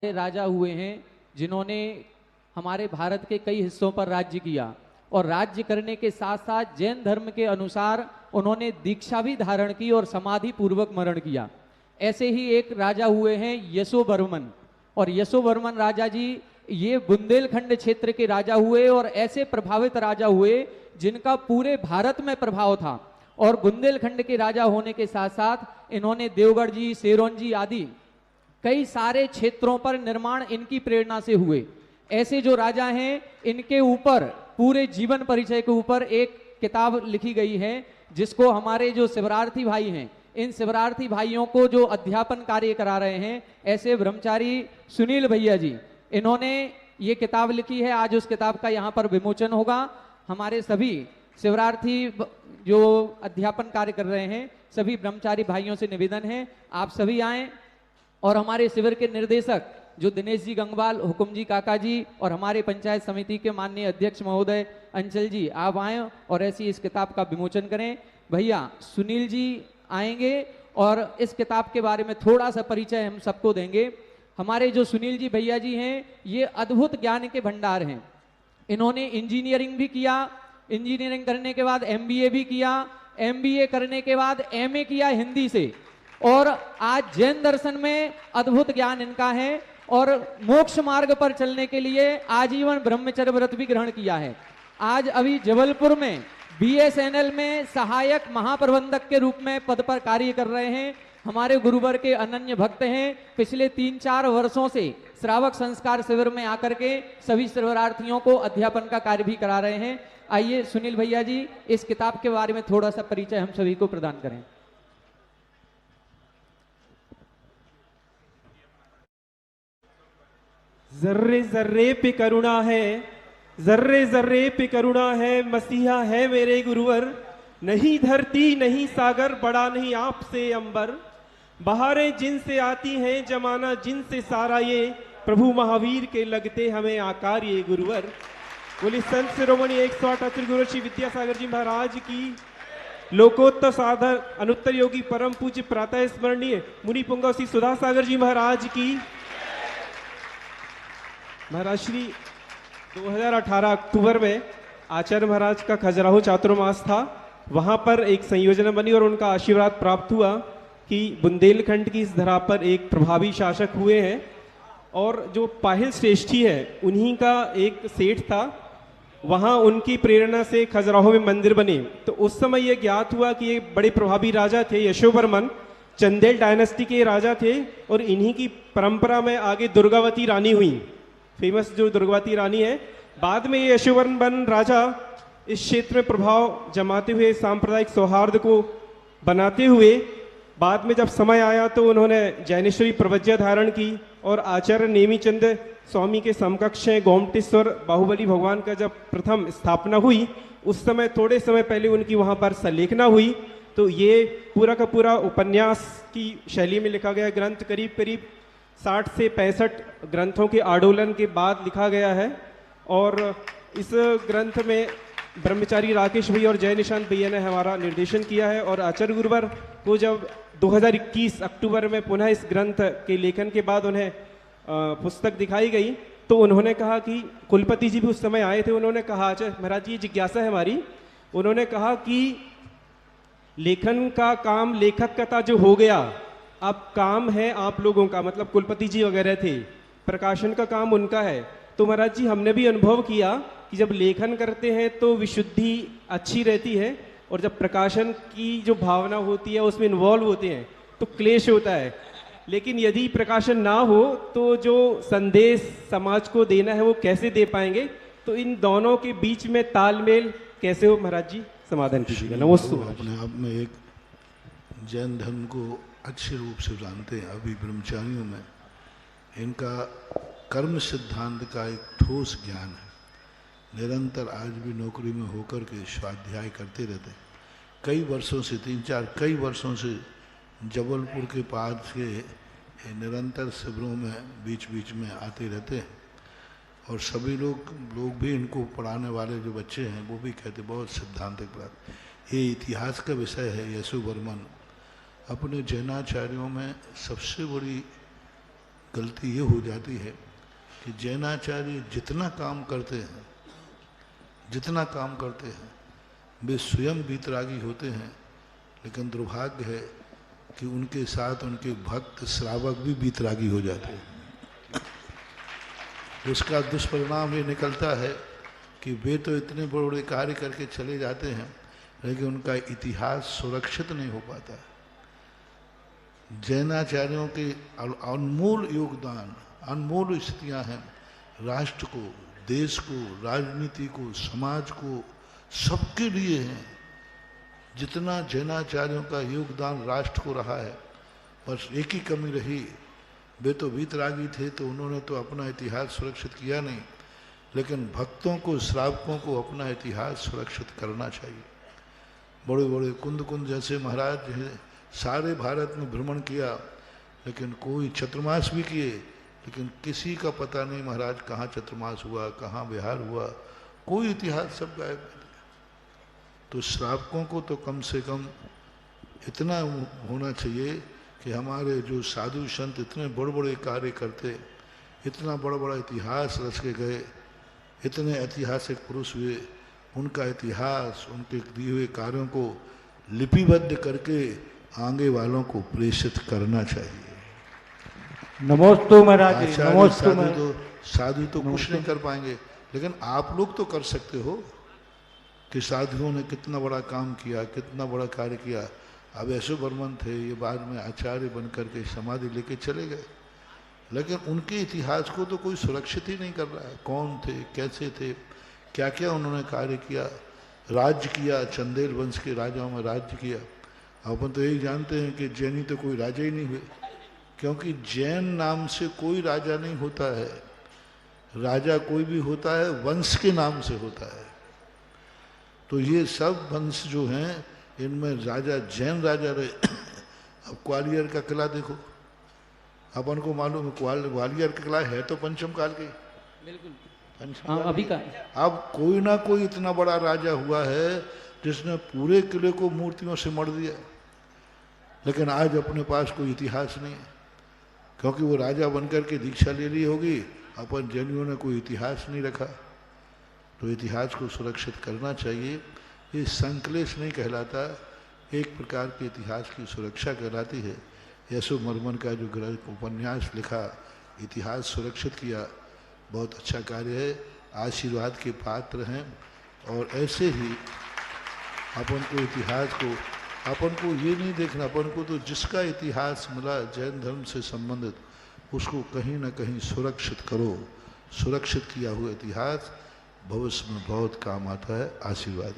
राजा हुए हैं जिन्होंने हमारे भारत के कई हिस्सों पर राज्य किया और राज्य करने के साथ साथ जैन धर्म के अनुसार उन्होंने दीक्षा भी धारण की और समाधि पूर्वक मरण किया। ऐसे ही एक राजा हुए हैं यशोवर्मन, और यशोवर्मन राजा जी ये बुंदेलखंड क्षेत्र के राजा हुए और ऐसे प्रभावित राजा हुए जिनका पूरे भारत में प्रभाव था। और बुंदेलखंड के राजा होने के साथ साथ इन्होंने देवगढ़ जी, सेरोन जी आदि कई सारे क्षेत्रों पर निर्माण इनकी प्रेरणा से हुए। ऐसे जो राजा हैं इनके ऊपर पूरे जीवन परिचय के ऊपर एक किताब लिखी गई है, जिसको हमारे जो शिवरार्थी भाई हैं, इन शिवरार्थी भाइयों को जो अध्यापन कार्य करा रहे हैं, ऐसे ब्रह्मचारी सुनील भैया जी, इन्होंने ये किताब लिखी है। आज उस किताब का यहाँ पर विमोचन होगा। हमारे सभी शिवरार्थी जो अध्यापन कार्य कर रहे हैं, सभी ब्रह्मचारी भाइयों से निवेदन है आप सभी आएं और हमारे शिविर के निर्देशक जो दिनेश जी गंगवाल, हुकुम जी काका जी और हमारे पंचायत समिति के माननीय अध्यक्ष महोदय अंचल जी, आप आए और ऐसी इस किताब का विमोचन करें। भैया सुनील जी आएंगे और इस किताब के बारे में थोड़ा सा परिचय हम सबको देंगे। हमारे जो सुनील जी भैया जी हैं, ये अद्भुत ज्ञान के भंडार हैं। इन्होंने इंजीनियरिंग भी किया, इंजीनियरिंग करने के बाद MBA भी किया, MBA करने के बाद MA किया हिंदी से, और आज जैन दर्शन में अद्भुत ज्ञान इनका है और मोक्ष मार्ग पर चलने के लिए आजीवन ब्रह्मचर्य व्रत भी ग्रहण किया है। आज अभी जबलपुर में BSNL में सहायक महाप्रबंधक के रूप में पद पर कार्य कर रहे हैं। हमारे गुरुवर के अनन्य भक्त हैं। पिछले 3-4 वर्षों से श्रावक संस्कार शिविर में आकर के सभी शिविरार्थियों को अध्यापन का कार्य भी करा रहे हैं। आइए सुनील भैया जी इस किताब के बारे में थोड़ा सा परिचय हम सभी को प्रदान करें। जर्रे जर्रे पे करुणा है, जर्रे जर्रे पे करुणा है, मसीहा है मेरे गुरुवर। नहीं धरती नहीं सागर, बड़ा नहीं आपसे अंबर। बहारें जिनसे आती हैं, जमाना जिनसे सारा, ये प्रभु महावीर के लगते हमें आकार ये गुरुवर। बोली संत शिरोमणि 108 अचल गुरु श्री विद्यासागर जी महाराज की, लोकोत्तर साधर अनुत्तर योगी परम पूज्य प्रातः स्मरणीय मुनि पुंगव श्री सुधा सागर जी महाराज की। महाराज श्री 2018 अक्टूबर में आचार्य महाराज का खजुराहो चातुर्मास था। वहां पर एक संयोजना बनी और उनका आशीर्वाद प्राप्त हुआ कि बुंदेलखंड की इस धरा पर एक प्रभावी शासक हुए हैं। और जो पाहिल श्रेष्ठी है उन्हीं का एक सेठ था, वहां उनकी प्रेरणा से खजुराहो में मंदिर बने। तो उस समय यह ज्ञात हुआ कि ये बड़े प्रभावी राजा थे, यशोवर्मन चंदेल डायनेस्टी के राजा थे। और इन्हीं की परंपरा में आगे दुर्गावती रानी हुई, फेमस जो दुर्गावती रानी है। बाद में ये यशोवर्मन राजा इस क्षेत्र में प्रभाव जमाते हुए सांप्रदायिक सौहार्द को बनाते हुए, बाद में जब समय आया तो उन्होंने जैनेश्वरी प्रवज्या धारण की और आचार्य नेमीचंद स्वामी के समकक्ष हैं गोमटेश्वर बाहुबली भगवान का जब प्रथम स्थापना हुई, उस समय थोड़े समय पहले उनकी वहां पर सलेखना हुई। तो ये पूरा का पूरा उपन्यास की शैली में लिखा गया ग्रंथ करीब करीब 60 से 65 ग्रंथों के आडोलन के बाद लिखा गया है। और इस ग्रंथ में ब्रह्मचारी राकेश भैया और जय निशांत भैया ने हमारा निर्देशन किया है। और आचार्य गुरुवर को जब 2021 अक्टूबर में पुनः इस ग्रंथ के लेखन के बाद उन्हें पुस्तक दिखाई गई, तो उन्होंने कहा कि कुलपति जी भी उस समय आए थे। उन्होंने कहा, आचार्य महाराज जी ये जिज्ञासा है हमारी, उन्होंने कहा कि लेखन का काम लेखक का था जो हो गया, अब काम है आप लोगों का, मतलब कुलपति जी वगैरह थे, प्रकाशन का काम उनका है। तो महाराज जी हमने भी अनुभव किया कि जब लेखन करते हैं तो विशुद्धि अच्छी रहती है, और जब प्रकाशन की जो भावना होती है उसमें इन्वॉल्व होते हैं तो क्लेश होता है। लेकिन यदि प्रकाशन ना हो तो जो संदेश समाज को देना है वो कैसे दे पाएंगे? तो इन दोनों के बीच में तालमेल कैसे हो महाराज जी, समाधान कीजिएगा। नमस्ते। अपने आप में एक जैन धर्म को अच्छे रूप से जानते हैं। अभी ब्रह्मचारियों में इनका कर्म सिद्धांत का एक ठोस ज्ञान है। निरंतर आज भी नौकरी में होकर के स्वाध्याय करते रहते हैं। कई वर्षों से 3-4 कई वर्षों से जबलपुर के पास के निरंतर शिविरों में बीच बीच में आते रहते हैं। और सभी लोग भी इनको पढ़ाने वाले जो बच्चे हैं वो भी कहते बहुत सिद्धांतिक बात। ये इतिहास का विषय है। यशोवर्मन अपने जैनाचार्यों में सबसे बड़ी गलती ये हो जाती है कि जैनाचार्य जितना काम करते हैं वे स्वयं वीतरागी होते हैं, लेकिन दुर्भाग्य है कि उनके साथ उनके भक्त श्रावक भी वीतरागी हो जाते हैं। उसका दुष्परिणाम ये निकलता है कि वे तो इतने बड़े बड़े कार्य करके चले जाते हैं, लेकिन उनका इतिहास सुरक्षित नहीं हो पाता। जैनाचार्यों के अनमोल योगदान, अनमोल स्थितियां हैं, राष्ट्र को, देश को, राजनीति को, समाज को, सबके लिए हैं। जितना जैनाचार्यों का योगदान राष्ट्र को रहा है, बस एक ही कमी रही, वे तो वीतरागी थे तो उन्होंने तो अपना इतिहास सुरक्षित किया नहीं, लेकिन भक्तों को, श्रावकों को अपना इतिहास सुरक्षित करना चाहिए। बड़े बड़े कुंद जैसे महाराज सारे भारत में भ्रमण किया, लेकिन कोई चतुर्मास भी किए, लेकिन किसी का पता नहीं महाराज कहाँ चतुर्मास हुआ, कहाँ विहार हुआ, कोई इतिहास, सब गायब कर दिया। तो श्रावकों को तो कम से कम इतना होना चाहिए कि हमारे जो साधु संत इतने बड़े बड़े कार्य करते, इतना बड़ा बड़ा इतिहास रच के गए, इतने ऐतिहासिक पुरुष हुए, उनका इतिहास, उनके दिए हुए कार्यों को लिपिबद्ध करके आगे वालों को प्रेषित करना चाहिए। नमोस्तु महाराज जी, आचार्य नमोस्तु साधु तो कुछ नहीं कर पाएंगे, लेकिन आप लोग तो कर सकते हो कि साधुओं ने कितना बड़ा काम किया, कितना बड़ा कार्य किया। अब ऐसे बर्मन थे, ये बाद में आचार्य बन करके समाधि लेके चले गए, लेकिन उनके इतिहास को तो कोई सुरक्षित ही नहीं कर रहा है। कौन थे, कैसे थे, क्या क्या उन्होंने कार्य किया, राज्य किया, चंदेल वंश के राजाओं में राज्य किया। अपन तो यही जानते हैं कि जैनी तो कोई राजा ही नहीं हुए, क्योंकि जैन नाम से कोई राजा नहीं होता है। राजा कोई भी होता है वंश के नाम से होता है। तो ये सब वंश जो हैं, इनमें राजा जैन राजा रहे। अब ग्वालियर का किला देखो, अपन को मालूम है ग्वालियर का किला है तो पंचम काल के, बिल्कुल पंचम हाँ, अभी का। अब कोई ना कोई इतना बड़ा राजा हुआ है जिसने पूरे किले को मूर्तियों से मढ़ दिया, लेकिन आज अपने पास कोई इतिहास नहीं है, क्योंकि वो राजा बनकर के दीक्षा ले ली होगी, अपन जैनियों ने कोई इतिहास नहीं रखा। तो इतिहास को सुरक्षित करना चाहिए। ये संकलेश नहीं कहलाता, एक प्रकार के इतिहास की सुरक्षा कहलाती है। यशोवर्मन का जो ग्रंथ उपन्यास लिखा, इतिहास सुरक्षित किया, बहुत अच्छा कार्य है, आशीर्वाद के पात्र हैं। और ऐसे ही अपन को इतिहास को, अपन को ये नहीं देखना, अपन को तो जिसका इतिहास मिला जैन धर्म से संबंधित, उसको कहीं ना कहीं सुरक्षित करो। सुरक्षित किया हुआ इतिहास भविष्य में बहुत काम आता है। आशीर्वाद।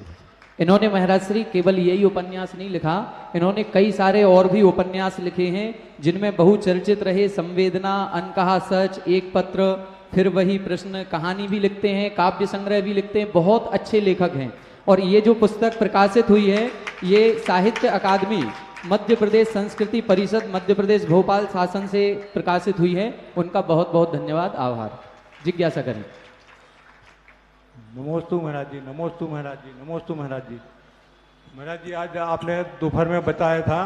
इन्होंने महाराज श्री केवल यही उपन्यास नहीं लिखा, इन्होंने कई सारे और भी उपन्यास लिखे हैं, जिनमें बहुचर्चित रहे संवेदना, अनकहा सच, एक पत्र, फिर वही प्रश्न, कहानी भी लिखते हैं, काव्य संग्रह भी लिखते हैं, बहुत अच्छे लेखक हैं। और ये जो पुस्तक प्रकाशित हुई है, ये साहित्य अकादमी, मध्य प्रदेश संस्कृति परिषद, मध्य प्रदेश भोपाल शासन से प्रकाशित हुई है। उनका बहुत बहुत धन्यवाद, आभार। जिज्ञासा करें। नमोस्तु महाराज जी, नमोस्तु महाराज जी, नमोस्तु महाराज जी। महाराज जी, आज आपने दोपहर में बताया था